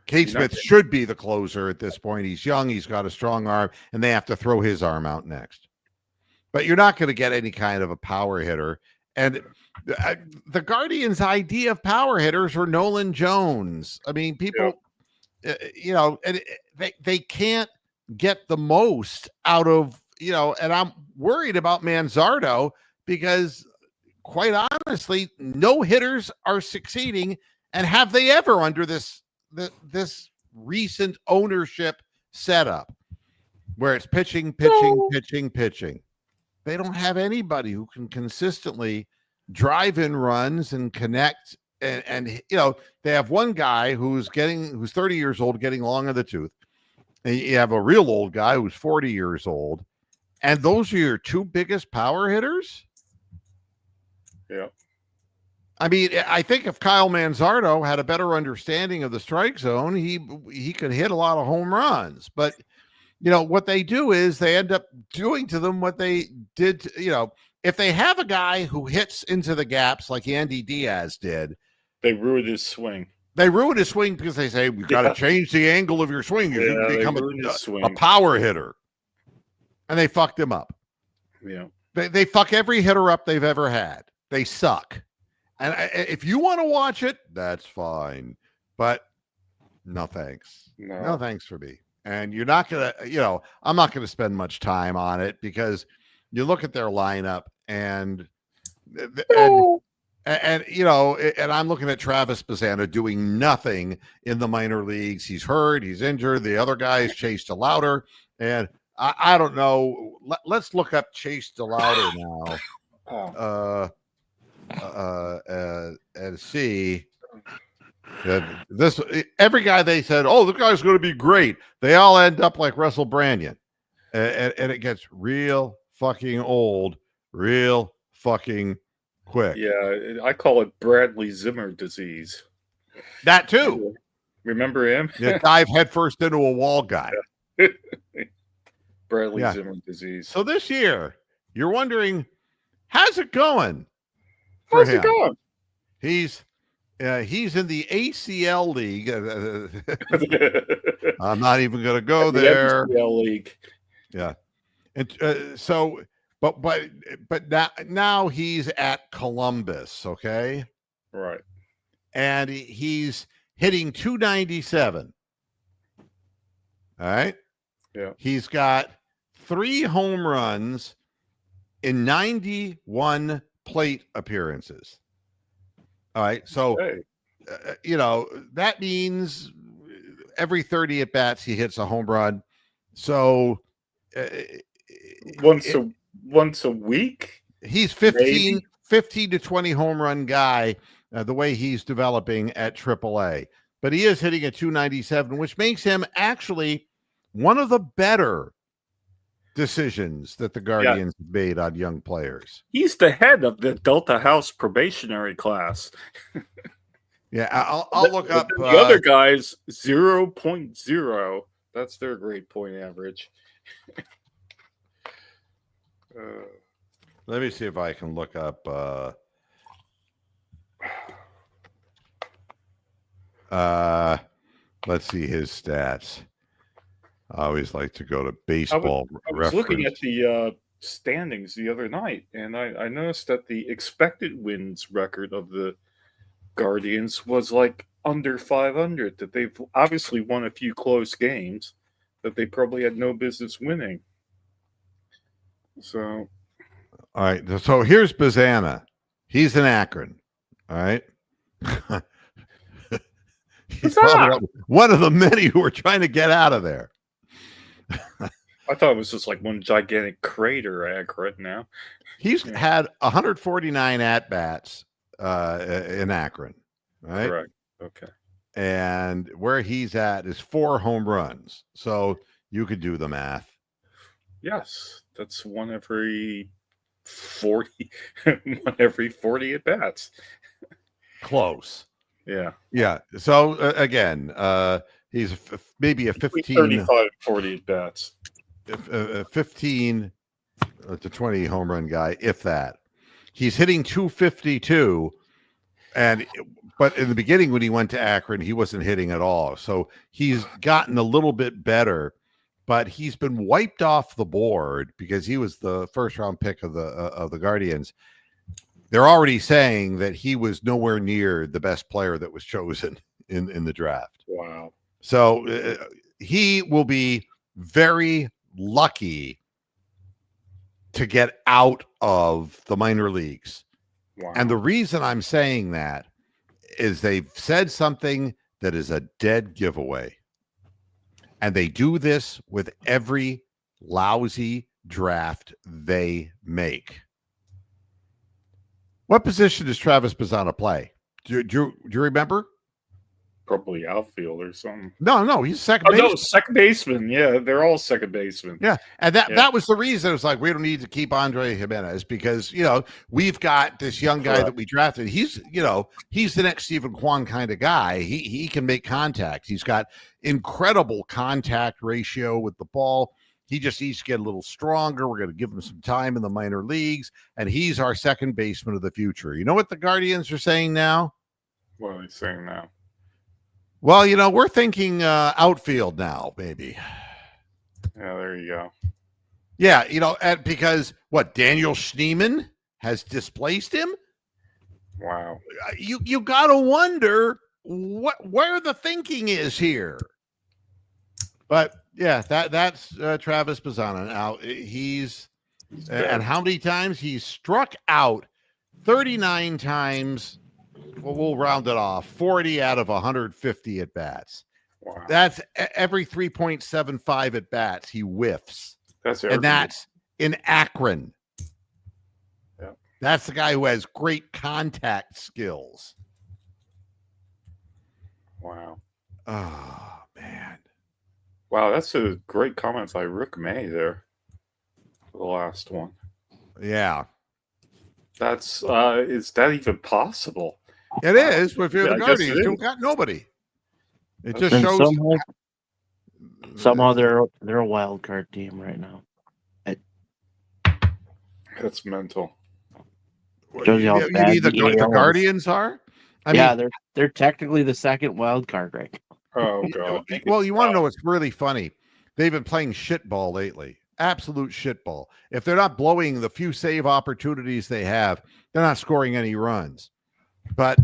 Cade Smith should be the closer at this point. He's young. He's got a strong arm, and they have to throw his arm out next. But you're not going to get any kind of a power hitter. And the Guardians' idea of power hitters are Nolan Jones. I mean, people, and they can't get the most out of, and I'm worried about Manzardo because quite honestly, no hitters are succeeding. And have they ever under this recent ownership setup where it's pitching? They don't have anybody who can consistently drive in runs and connect. And they have one guy who's 30 years old, getting long in the tooth. And you have a real old guy who's 40 years old. And those are your two biggest power hitters? Yeah. I mean, I think if Kyle Manzardo had a better understanding of the strike zone, he could hit a lot of home runs. But, what they do is they end up doing to them what they did, if they have a guy who hits into the gaps like Andy Diaz did. They ruined his swing. They ruined his swing because they say, we've got to change the angle of your swing. You can become a power hitter. And they fucked him up. Yeah. They fuck every hitter up they've ever had. They suck. And if you want to watch it, that's fine. But no thanks. No thanks for me. And you're not going to, I'm not going to spend much time on it because you look at their lineup and I'm looking at Travis Bazzana doing nothing in the minor leagues. He's hurt. He's injured. The other guy is Chase DeLauter. And I don't know. Let's look up Chase DeLauter now. And see that every guy they said, oh, this guy's going to be great. They all end up like Russell Branyan. And it gets real fucking old, real fucking quick. Yeah, I call it Bradley Zimmer disease. That too. Remember him? Yeah, dive headfirst into a wall guy. Bradley Zimmer disease. So this year, you're wondering, how's it going? How's it going? He's in the ACL league. I'm not even going to go there. ACL league. Yeah, and but now he's at Columbus. Okay, right, and he's hitting 297. All right. Yeah, he's got 3 home runs in 91 plate appearances. All right. So that means every 30 at bats he hits a home run. So once a week, he's 15 to 20 home run guy. The way he's developing at AAA, but he is hitting a 297, which makes him actually one of the better decisions that the Guardians made on young players. He's the head of the Delta House probationary class. Yeah, I'll look up the other guys 0.0. That's their grade point average. Let me see if I can look up. Let's see his stats. I always like to go to baseball. I was looking at the standings the other night, and I noticed that the expected wins record of the Guardians was like under 500. That they've obviously won a few close games that they probably had no business winning. So, all right. So here's Bazana. He's in Akron. All right. He's one of the many who are trying to get out of there. I thought it was just like one gigantic crater Akron now. He's had 149 at-bats in Akron, right? Correct. Okay. And where he's at is 4 home runs. So you could do the math. Yes. That's one every 40 at-bats. Close. Yeah. Yeah. So again, he's maybe a 15, 35, 40 at bats. 15 to 20 home run guy, if that. He's hitting 252, but in the beginning when he went to Akron, he wasn't hitting at all. So he's gotten a little bit better, but he's been wiped off the board because he was the first round pick of the Guardians. They're already saying that he was nowhere near the best player that was chosen in the draft. Wow. So he will be very lucky to get out of the minor leagues. Wow. And the reason I'm saying that is they've said something that is a dead giveaway. And they do this with every lousy draft they make. What position does Travis Bazana play? Do you remember? Probably outfield or something. No, he's second baseman. No, second baseman. Yeah, they're all second baseman. Yeah, and that was the reason. It was like, we don't need to keep Andre Jimenez because, we've got this young guy that we drafted. He's the next Stephen Kwan kind of guy. He can make contact. He's got incredible contact ratio with the ball. He just needs to get a little stronger. We're going to give him some time in the minor leagues, and he's our second baseman of the future. You know what the Guardians are saying now? What are they saying now? Well, we're thinking outfield now, maybe. Yeah, there you go. Yeah, because Daniel Schneemann has displaced him? Wow. You got to wonder where the thinking is here. But yeah, that's Travis Bazana. Now he's and how many times he's struck out? 39 times. Well, we'll round it off. 40 out of 150 at bats. Wow. That's every 3.75 at bats he whiffs. And that's in Akron. Yeah. That's the guy who has great contact skills. Wow. Oh man. Wow, that's a great comment by Rick May there. The last one. Yeah. That's is that even possible? It is, but if you're the Guardians, you've got nobody. It just shows somehow they're a wild card team right now. That's mental. Shows you how bad the Guardians are. I mean, they're technically the second wild card right now. Oh god. Well, you want to know what's really funny? They've been playing shitball lately. Absolute shitball. If they're not blowing the few save opportunities they have, they're not scoring any runs. But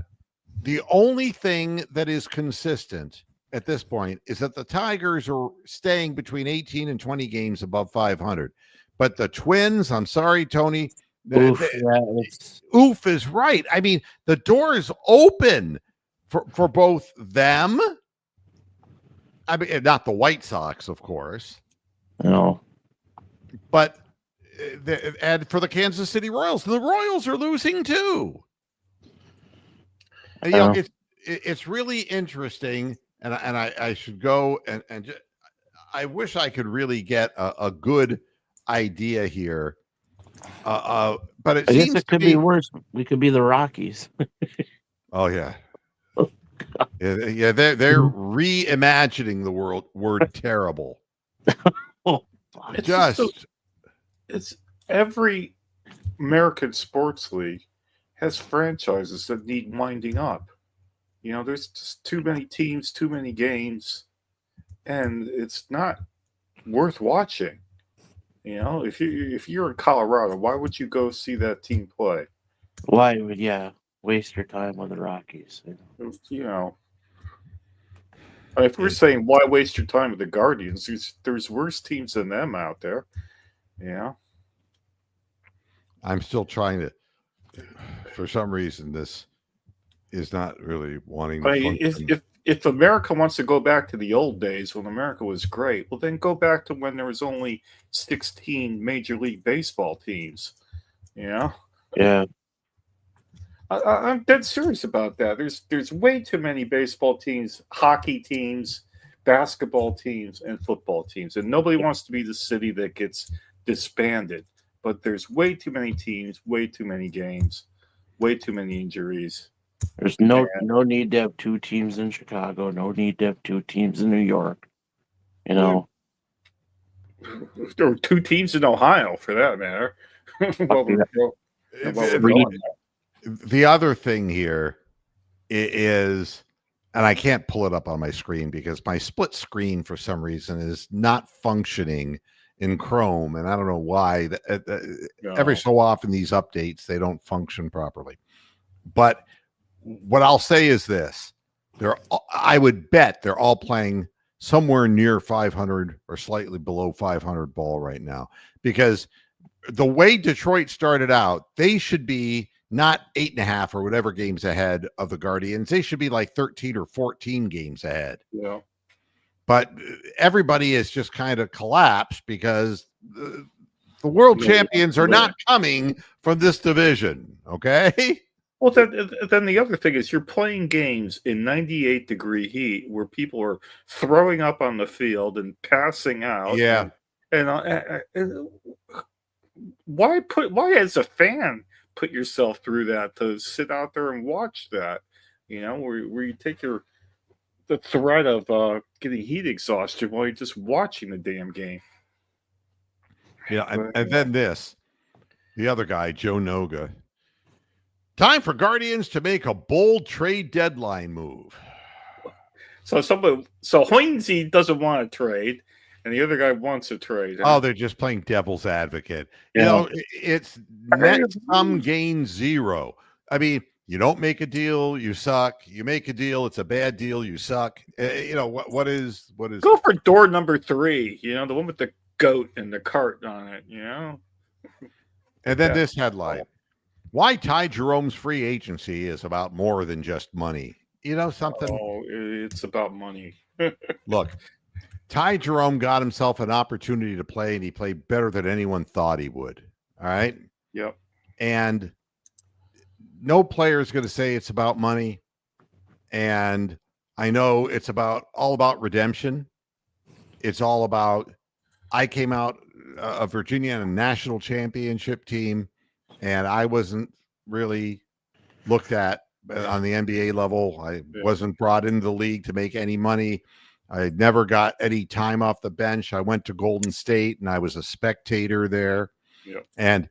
the only thing that is consistent at this point is that the Tigers are staying between 18 and 20 games above 500. But the Twins, I'm sorry, Tony. Oof is right. I mean, the door is open for both them. I mean, not the White Sox, of course. No. But and for the Kansas City Royals, the Royals are losing too. And, it's really interesting, and I should go and just, I wish I could really get a good idea here. But it seems it could be worse. We could be the Rockies. Oh yeah. Yeah, they're reimagining the word terrible. It's every American sports league has franchises that need winding up. There's just too many teams, too many games, and it's not worth watching. If you're in Colorado, why would you go see that team play? Why would waste your time with the Rockies? If we're saying why waste your time with the Guardians, there's worse teams than them out there. Yeah. I'm still trying to. For some reason, this is not really wanting to. If America wants to go back to the old days when America was great, well, then go back to when there was only 16 Major League Baseball teams. Yeah. I'm dead serious about that. There's way too many baseball teams, hockey teams, basketball teams, and football teams, and nobody wants to be the city that gets disbanded. But there's way too many teams, way too many games, way too many injuries. There's no need to have two teams in Chicago. No need to have two teams in New York. There were two teams in Ohio, for that matter. The other thing here is, and I can't pull it up on my screen because my split screen for some reason is not functioning in Chrome, and I don't know why. Every so often these updates, they don't function properly. But what I'll say is this: I would bet they're all playing somewhere near 500 or slightly below 500 ball right now, because the way Detroit started out, they should be not 8.5 or whatever games ahead of the Guardians. They should be like 13 or 14 games ahead. Yeah. But everybody has just kind of collapsed because the world champions are not coming from this division. Okay. Well, then the other thing is you're playing games in 98-degree heat where people are throwing up on the field and passing out. Yeah. And why as a fan put yourself through that to sit out there and watch that? Where you take the threat of getting heat exhaustion while you're just watching the damn game. Yeah, and then the other guy, Joe Noga. Time for Guardians to make a bold trade deadline move. So Hoinsey doesn't want to trade, and the other guy wants to trade. Oh, they're just playing devil's advocate. Yeah. It's net sum gain zero. I mean, you don't make a deal, you suck. You make a deal, it's a bad deal, you suck. What is? Go for door number 3. The one with the goat and the cart on it. And then this headline: why Ty Jerome's free agency is about more than just money. Something? Oh, it's about money. Look, Ty Jerome got himself an opportunity to play, and he played better than anyone thought he would. All right? Yep. And no player is going to say it's about money. And I know it's all about redemption. It's all about, I came out of Virginia in a national championship team, and I wasn't really looked at on the NBA level. I wasn't brought into the league to make any money. I never got any time off the bench. I went to Golden State, and I was a spectator there. Yep. And,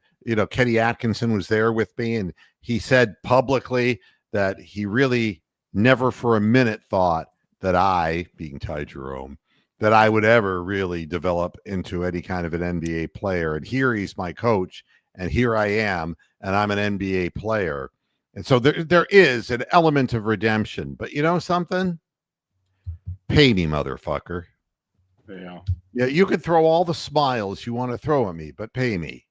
Kenny Atkinson was there with me, and he said publicly that he really never for a minute thought that I, being Ty Jerome, that I would ever really develop into any kind of an NBA player. And here he's my coach, and here I am, and I'm an NBA player. And so there is an element of redemption. But you know something? Pay me, motherfucker. Yeah. Yeah, you can throw all the smiles you want to throw at me, but pay me.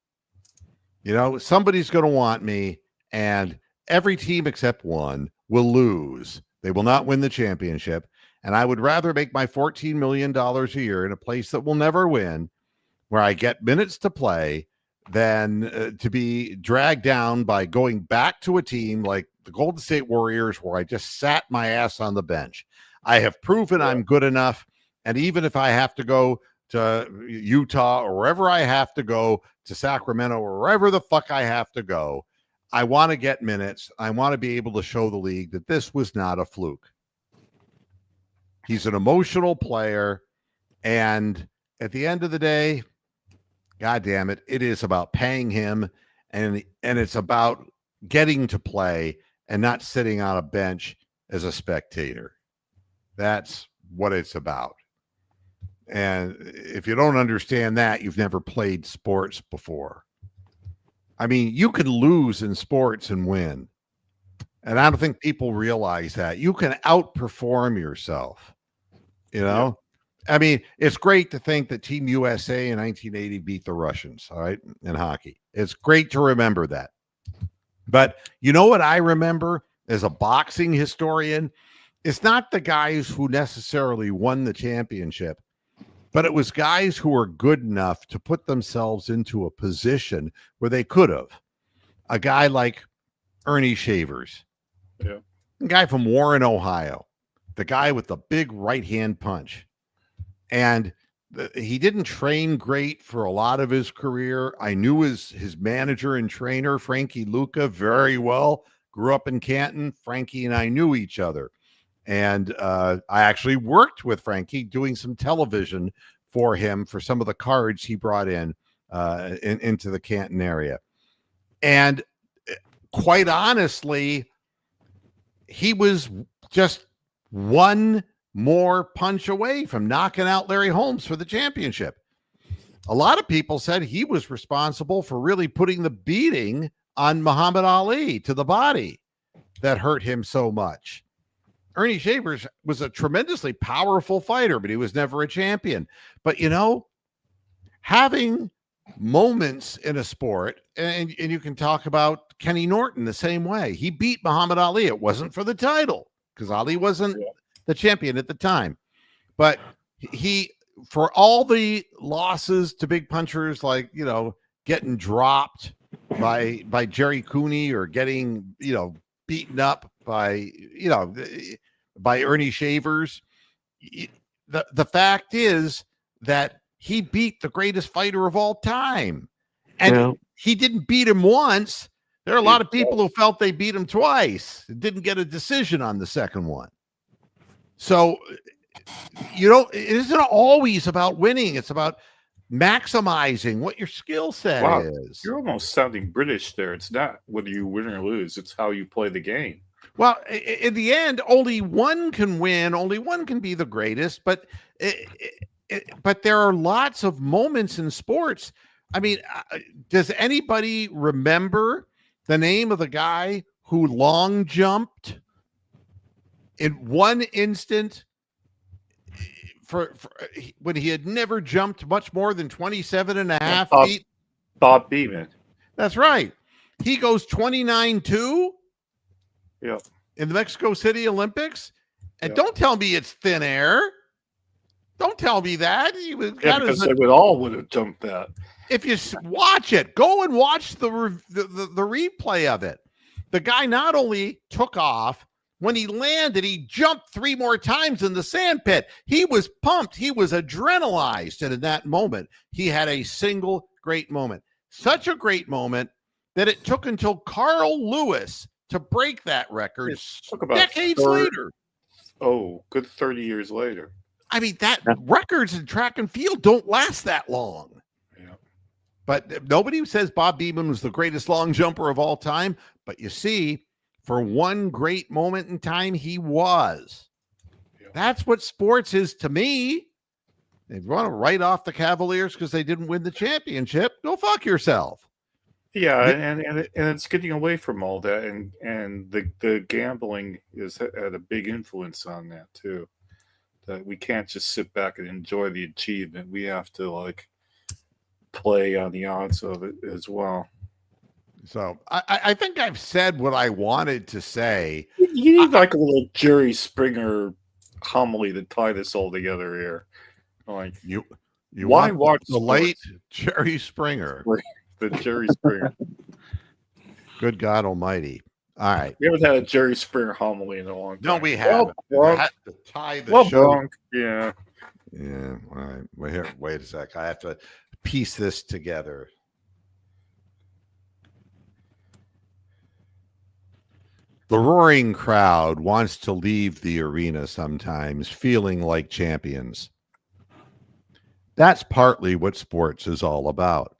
Somebody's going to want me, and every team except one will lose. They will not win the championship. And I would rather make my $14 million a year in a place that will never win, where I get minutes to play, than to be dragged down by going back to a team like the Golden State Warriors, where I just sat my ass on the bench. I have proven I'm good enough. And even if I have to go to Utah or wherever I have to go, to Sacramento or wherever the fuck I have to go, I want to get minutes. I want to be able to show the league that this was not a fluke. He's an emotional player. And at the end of the day, God damn it, it is about paying him, and it's about getting to play and not sitting on a bench as a spectator. That's what it's about. And if you don't understand that, you've never played sports before. I mean, you can lose in sports and win. And I don't think people realize that. You can outperform yourself. You know? Yeah. I mean, it's great to think that Team USA in 1980 beat the Russians, all right, in hockey. It's great to remember that. But you know what I remember as a boxing historian? It's not the guys who necessarily won the championship, but it was guys who were good enough to put themselves into a position where they could have. A guy like Ernie Shavers, a guy from Warren, Ohio, the guy with the big right-hand punch. And he didn't train great for a lot of his career. I knew his manager and trainer, Frankie Luca, very well. Grew up in Canton. Frankie and I knew each other. And I actually worked with Frankie doing some television for him for some of the cards he brought into the Canton area. And quite honestly, he was just one more punch away from knocking out Larry Holmes for the championship. A lot of people said he was responsible for really putting the beating on Muhammad Ali to the body that hurt him so much. Ernie Shavers was a tremendously powerful fighter, but he was never a champion. But, you know, having moments in a sport, and you can talk about Kenny Norton the same way. He beat Muhammad Ali. It wasn't for the title because Ali wasn't the champion at the time. But he, for all the losses to big punchers, like, you know, getting dropped by Jerry Cooney or getting, you know, beaten up by, you know, by Ernie Shavers. The fact is that he beat the greatest fighter of all time. And he didn't beat him once. There are a lot of people who felt they beat him twice. Didn't get a decision on the second one. So, you know, it isn't always about winning. It's about maximizing what your skill set is. You're almost sounding British there. It's not whether you win or lose. It's how you play the game. Well, in the end, only one can win. Only one can be the greatest. But there are lots of moments in sports. I mean, does anybody remember the name of the guy who long jumped in one instant for when he had never jumped much more than 27 and a half feet? Bob Beamon. That's right. He goes 29-2 in the Mexico City Olympics. And don't tell me it's thin air. Don't tell me that. He was because they would have jumped that. If you watch it, go and watch the replay of it. The guy not only took off, when he landed, he jumped 3 more times in the sand pit. He was pumped. He was adrenalized. And in that moment, he had a single great moment. Such a great moment that it took until Carl Lewis to break that record decades later. Oh, good 30 years later. I mean, that records in track and field don't last that long. Yeah. But nobody says Bob Beamon was the greatest long jumper of all time. But you see, for one great moment in time, he was. Yeah. That's what sports is to me. If you want to write off the Cavaliers because they didn't win the championship, go fuck yourself. Yeah, and it's getting away from all that, and the gambling had a big influence on that too. That we can't just sit back and enjoy the achievement. We have to play on the odds of it as well. So I think I've said what I wanted to say. You need like a little Jerry Springer homily to tie this all together here. Like you why want watch the late Jerry Springer? The Jerry Springer. Good God Almighty! All right, we haven't had a Jerry Springer homily in a long time. No, we haven't. Well, had to tie the show. Bronk. Yeah. Yeah. All right. Well, here. Wait a sec. I have to piece this together. The roaring crowd wants to leave the arena sometimes feeling like champions. That's partly what sports is all about.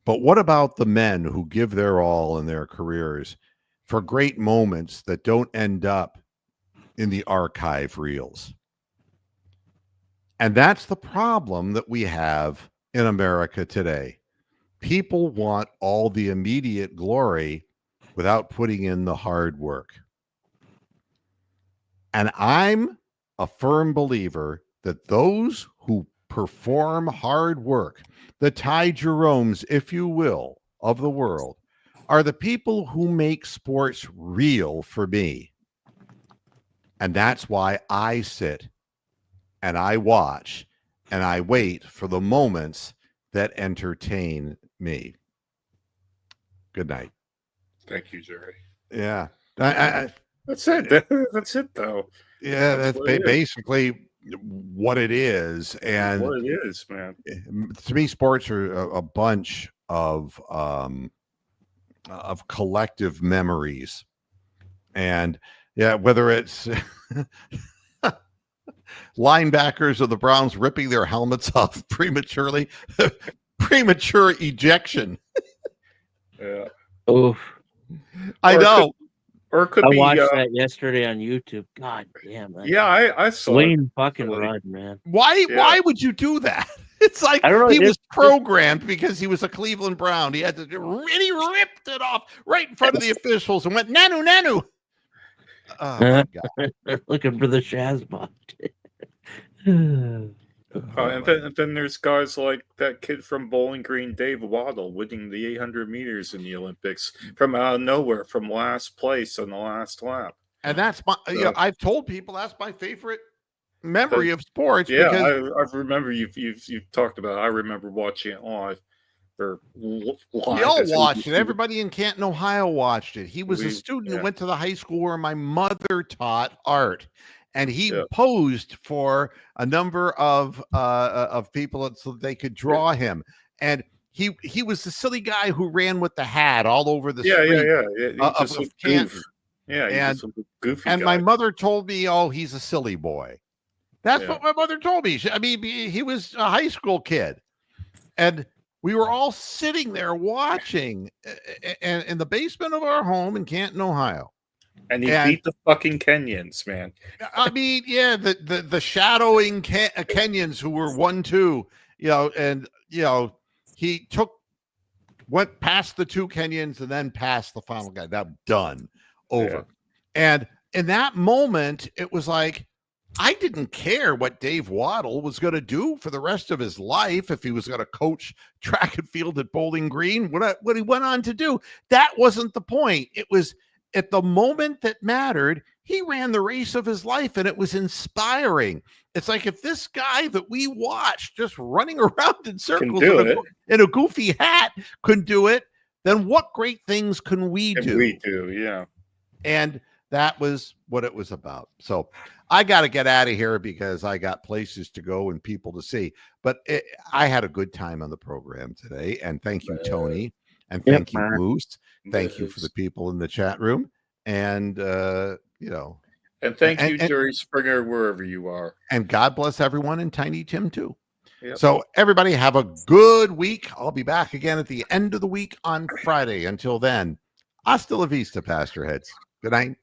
But what about the men who give their all in their careers for great moments that don't end up in the archive reels? And that's the problem that we have in America today. People want all the immediate glory without putting in the hard work. And I'm a firm believer that those who perform hard work, the Ty Jeromes, if you will, of the world, are the people who make sports real for me. And that's why I sit and I watch and I wait for the moments that entertain me. Good night. Thank you, Jerry. Yeah. That's it. That's it, though. Yeah, that's basically what it is. And what it is, man. To me, sports are a bunch of collective memories. And yeah, whether it's linebackers of the Browns ripping their helmets off prematurely, premature ejection. Yeah. Oof. I know. Or it could I be. watched that yesterday on YouTube. God damn. Yeah, I saw Wayne fucking Rudd, man. Why would you do that? It's like he was programmed because he was a Cleveland Brown. He had to, and he ripped it off right in front of the officials and went, Nanu, Nanu. Oh, my God. Looking for the Shazbot. and then there's guys like that kid from Bowling Green, Dave Waddle, winning the 800 meters in the Olympics from out of nowhere, from last place on the last lap. And that's my, I've told people that's my favorite memory of sports. Yeah, because I remember you've talked about it. I remember watching it live. We all watched it. Everybody in Canton, Ohio watched it. He was a student who went to the high school where my mother taught art. And he posed for a number of people so that they could draw him. And he was the silly guy who ran with the hat all over the street. Of Canton. Yeah, and goofy and guy. My mother told me, "Oh, he's a silly boy." That's what my mother told me. I mean, he was a high school kid, and we were all sitting there watching in the basement of our home in Canton, Ohio. And he beat the fucking Kenyans, man. I mean, yeah, the shadowing Kenyans who were 1-2, and he went past the two Kenyans and then past the final guy. That done, over. Yeah. And in that moment, it was like, I didn't care what Dave Waddle was going to do for the rest of his life, if he was going to coach track and field at Bowling Green, what he went on to do. That wasn't the point. It was at the moment that mattered, he ran the race of his life, and it was inspiring. It's like, if this guy that we watched just running around in circles in a goofy hat could do it, then what great things can we do? We do, yeah. And that was what it was about. So I got to get out of here because I got places to go and people to see. But I had a good time on the program today. And thank you, Tony. And thank you, Moose. Thank you for the people in the chat room. And, and thank you, Jerry Springer, wherever you are. And God bless everyone, and Tiny Tim, too. Yep. So everybody have a good week. I'll be back again at the end of the week on Friday. Until then, hasta la vista, Pastor Heads. Good night.